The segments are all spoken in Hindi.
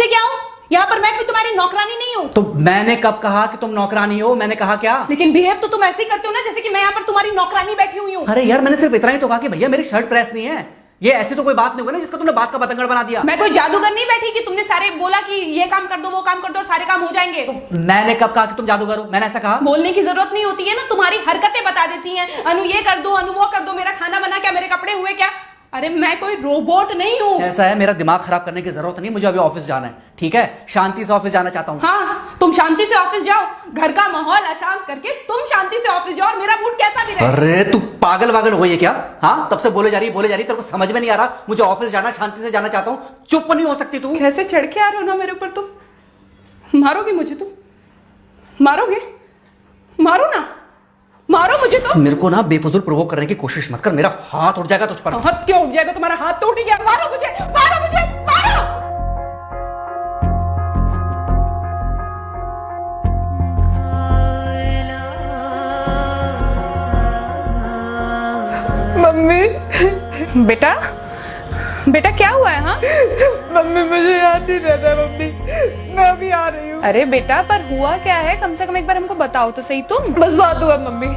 तुमसे क्या हूँ? यहाँ पर मैं कोई तुम्हारी नौकरानी नहीं हूँ। तो मैंने कब कहा कि तुम नौकरानी हो? मैंने कहा क्या? लेकिन बिहेव तो तुम ऐसे ही करते हो ना जैसे कि मैं यहाँ पर तुम्हारी नौकरानी बैठी हुई हूँ। अरे यार, मैंने सिर्फ इतना ही तो कहा कि भैया मेरी शर्ट प्रेस नहीं है। ये ऐसी तो कोई बात नहीं होगी ना जिसका तुमने बात का बतंगड़ बना दिया। मैं कोई जादूगर नहीं बैठी कि तुमने सारे बोला कि ये काम कर दो वो काम कर दो और सारे काम हो जाएंगे। तो मैंने कब कहा कि तुम जादूगर हो? मैंने ऐसा कहा? बोलने की जरूरत नहीं होती है ना, तुम्हारी हरकतें बता देती हैं। अनु ये कर दो, अनु वो कर दो, मेरा खाना बना क्या, मेरे कपड़े हुए क्या। अरे मैं कोई रोबोट नहीं हूँ। ऐसा है, मेरा दिमाग खराब करने की जरूरत नहीं, मुझे अभी ऑफिस जाना है। ठीक है, शांति से ऑफिस जाना चाहता हूँ। हाँ, तुम शांति से ऑफिस जाओ, घर का माहौल अशांत करके तुम शांति से ऑफिस जाओ और मेरा मूड कैसा भी रहे। अरे तू पागल वागल हो गई है क्या? हाँ, तब से बोले जा रही तेरे को समझ में नहीं आ रहा? मुझे ऑफिस जाना, शांति से जाना चाहता हूँ। चुप नहीं हो सकती तू? कैसे चढ़ के आ रहे हो ना मेरे ऊपर तुम। मारोगे मुझे? तुम मारोगे? मारो ना, मारो मुझे। तो मेरे को ना बेफजूल प्रोवोक करने की कोशिश मत कर, मेरा हाथ उठ जाएगा तुझ पर। हाथ क्यों उठ जाएगा? तुम्हारा हाथ तो उठ गया। मारो मुझे, मारो मुझे, मारो। मम्मी। बेटा, बेटा क्या हुआ है? हाँ मम्मी मुझे याद नहीं रहता मम्मी, मैं अभी आ रही हूँ। अरे बेटा, पर हुआ क्या है? कम से कम एक बार हमको बताओ तो सही तुम। बस बात हुआ मम्मी,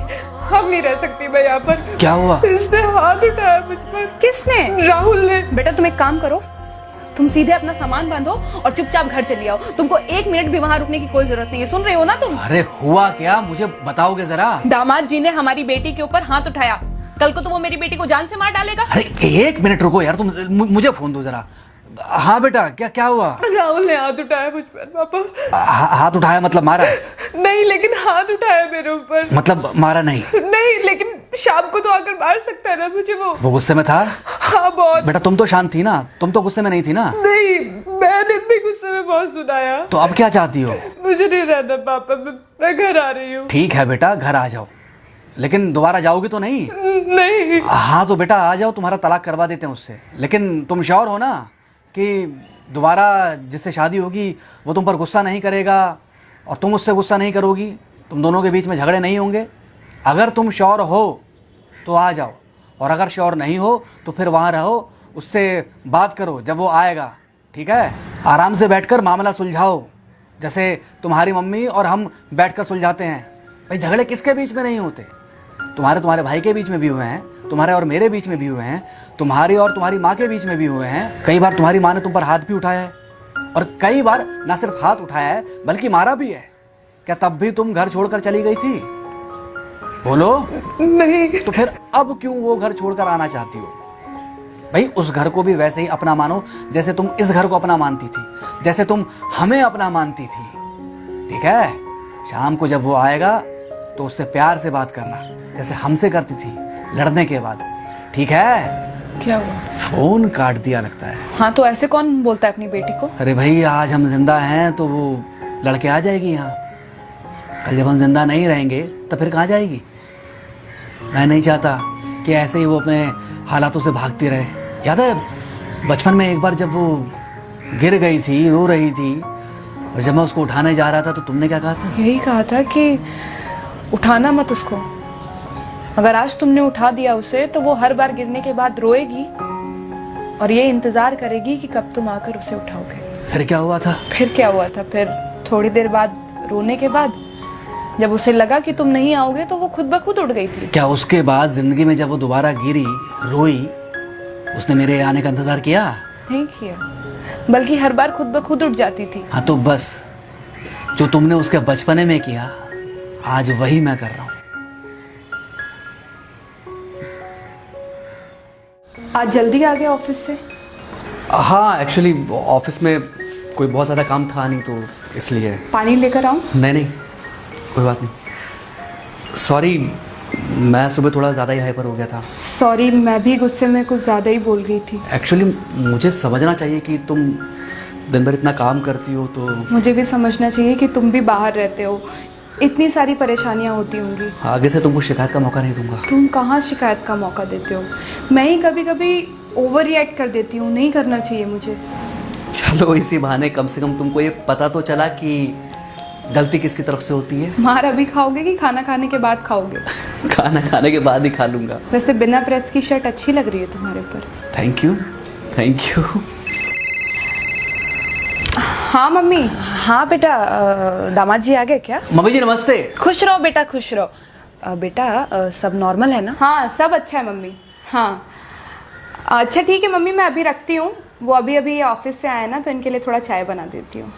हम नहीं रह सकती मैं यहाँ पर। क्या हुआ? इसने हाथ उठाया मुझ पर। किसने? राहुल ने। बेटा तुम एक काम करो, तुम सीधे अपना सामान बांधो और चुपचाप घर चली आओ। तुमको 1 मिनट भी वहाँ रुकने की कोई जरूरत नहीं है। सुन रहे हो ना तुम? अरे हुआ क्या, मुझे बताओगे जरा? दामाद जी ने हमारी बेटी के ऊपर हाथ उठाया। कल को तो वो मेरी बेटी को जान से मार डालेगा। अरे 1 मिनट रुको यार, तुम मुझे फोन दो जरा। हाँ बेटा, क्या हुआ? राहुल ने हाथ उठाया मुझ पर पापा। हाथ उठाया मतलब मारा? नहीं, लेकिन हाथ उठाया मेरे ऊपर। मतलब मारा नहीं? नहीं, लेकिन शाम को तो आकर मार सकता है ना मुझे वो गुस्से में था? हाँ बहुत। बेटा तुम तो शांत थी ना, तुम तो गुस्से में नहीं थी ना? नहीं, मैंने भी गुस्से में बहुत सुनाया। तो अब क्या चाहती हो? मुझे नहीं रहना पापा, मैं घर आ रही हूँ। ठीक है बेटा, घर आ जाओ, लेकिन दोबारा जाओगी तो नहीं? नहीं। हाँ तो बेटा आ जाओ, तुम्हारा तलाक करवा देते हैं उससे। लेकिन तुम श्योर हो ना कि दोबारा जिससे शादी होगी वो तुम पर गुस्सा नहीं करेगा और तुम उससे गुस्सा नहीं करोगी, तुम दोनों के बीच में झगड़े नहीं होंगे? अगर तुम श्योर हो तो आ जाओ, और अगर श्योर नहीं हो तो फिर वहाँ रहो, उससे बात करो जब वो आएगा। ठीक है, आराम से बैठकर मामला सुलझाओ, जैसे तुम्हारी मम्मी और हम बैठकर सुलझाते हैं। भाई झगड़े किसके बीच में नहीं होते? तुम्हारे भाई के बीच में भी हुए हैं, तुम्हारे और मेरे बीच में भी हुए हैं, तुम्हारी और तुम्हारी माँ के बीच में भी हुए हैं। कई बार तुम्हारी माँ ने तुम पर हाथ भी उठाया है, और कई बार ना सिर्फ हाथ उठाया है बल्कि मारा भी है। क्या तब भी तुम घर छोड़कर चली गई थी? बोलो। नहीं। तो फिर अब क्यों वो घर छोड़कर आना चाहती हो? भाई उस घर को भी वैसे ही अपना मानो जैसे तुम इस घर को अपना मानती थी, जैसे तुम हमें अपना मानती थी। ठीक है, शाम को जब वो आएगा तो उससे प्यार से बात करना, जैसे हमसे करती थी लड़ने के बाद। ठीक है? क्या हुआ? फोन काट दिया लगता है। हाँ तो ऐसे कौन बोलता है अपनी बेटी को? अरे भाई आज हम जिंदा हैं तो वो लड़के आ जाएगी यहाँ, कल जब हम जिंदा नहीं रहेंगे तो फिर कहाँ जाएगी? मैं नहीं चाहता कि ऐसे ही वो अपने हालातों से भागती रहे। याद है बचपन में एक बार जब वो गिर गई थी, रो रही थी, और जब मैं उसको उठाने जा रहा था तो तुमने क्या कहा था? यही कहा था कि उठाना मत उसको। अगर आज तुमने उठा दिया उसे तो वो हर बार गिरने के बाद रोएगी और ये इंतजार करेगी कि कब तुम आकर उसे उठाओगे। फिर क्या हुआ था? फिर क्या हुआ था? फिर थोड़ी देर बाद रोने के बाद जब उसे लगा कि तुम नहीं आओगे तो वो खुद ब खुद उठ गई थी। क्या उसके बाद जिंदगी में जब वो दोबारा गिरी, रोई, उसने मेरे आने का इंतजार किया? नहीं किया, बल्कि हर बार खुद ब खुद उठ जाती थी। हाँ तो बस जो तुमने उसके बचपने में किया आज वही मैं कर रहा हूँ। आज जल्दी आ गए ऑफिस से? हाँ एक्चुअली ऑफिस में कोई बहुत ज़्यादा काम था नहीं तो इसलिए। पानी लेकर आऊं? नहीं कोई बात नहीं, सॉरी मैं सुबह थोड़ा ज़्यादा ही हाइपर हो गया था। सॉरी, मैं भी गुस्से में कुछ ज़्यादा ही बोल गई थी। एक्चुअली मुझे समझना चाहिए कि तुम दिन भर इतना काम करती हो तो। मुझे भी समझना चाहिए कि तुम भी बाहर रहते हो, इतनी सारी परेशानियां होती होंगी। आगे से तुमको शिकायत का मौका नहीं दूंगा। तुम कहाँ शिकायत का मौका देते हो? मैं ही कभी कभी ओवर रिएक्ट कर देती हूँ, नहीं करना चाहिए मुझे। चलो इसी बहाने कम से कम तुमको ये पता तो चला कि गलती किसकी तरफ से होती है। मार अभी खाओगे कि खाना खाने के बाद खाओगे? खाना खाने के बाद ही खा लूंगा। वैसे बिना प्रेस की शर्ट अच्छी लग रही है तुम्हारे ऊपर। Thank you. हाँ मम्मी। हाँ बेटा, दामाद जी आ गए क्या? मम्मी जी नमस्ते। खुश रहो बेटा, खुश रहो। बेटा सब नॉर्मल है ना? हाँ सब अच्छा है मम्मी। हाँ अच्छा ठीक है मम्मी, मैं अभी रखती हूँ। वो अभी अभी ऑफिस से आए ना, तो इनके लिए थोड़ा चाय बना देती हूँ।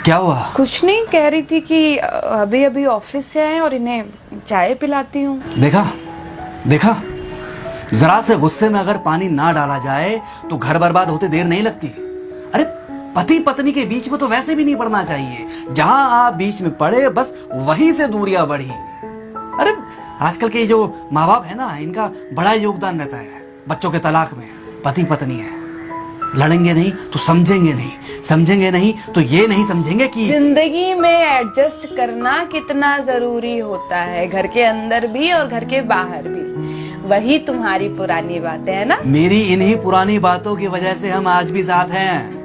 क्या हुआ? कुछ नहीं, कह रही थी कि अभी अभी ऑफिस से आए और इन्हें चाय पिलाती हूँ। देखा देखा, जरा से गुस्से में अगर पानी ना डाला जाए तो घर बर्बाद होते देर नहीं लगती। अरे पति पत्नी के बीच में तो वैसे भी नहीं पड़ना चाहिए। जहां आप बीच में पड़े बस वहीं से दूरियां बढ़ी। अरे आजकल के जो माँ बाप है ना, इनका बड़ा योगदान रहता है बच्चों के तलाक में। पति पत्नी है, लड़ेंगे नहीं तो समझेंगे नहीं, समझेंगे नहीं तो ये नहीं समझेंगे कि जिंदगी में एडजस्ट करना कितना जरूरी होता है, घर के अंदर भी और घर के बाहर भी। वही तुम्हारी पुरानी बातें है ना। मेरी इन्हीं पुरानी बातों की वजह से हम आज भी साथ हैं।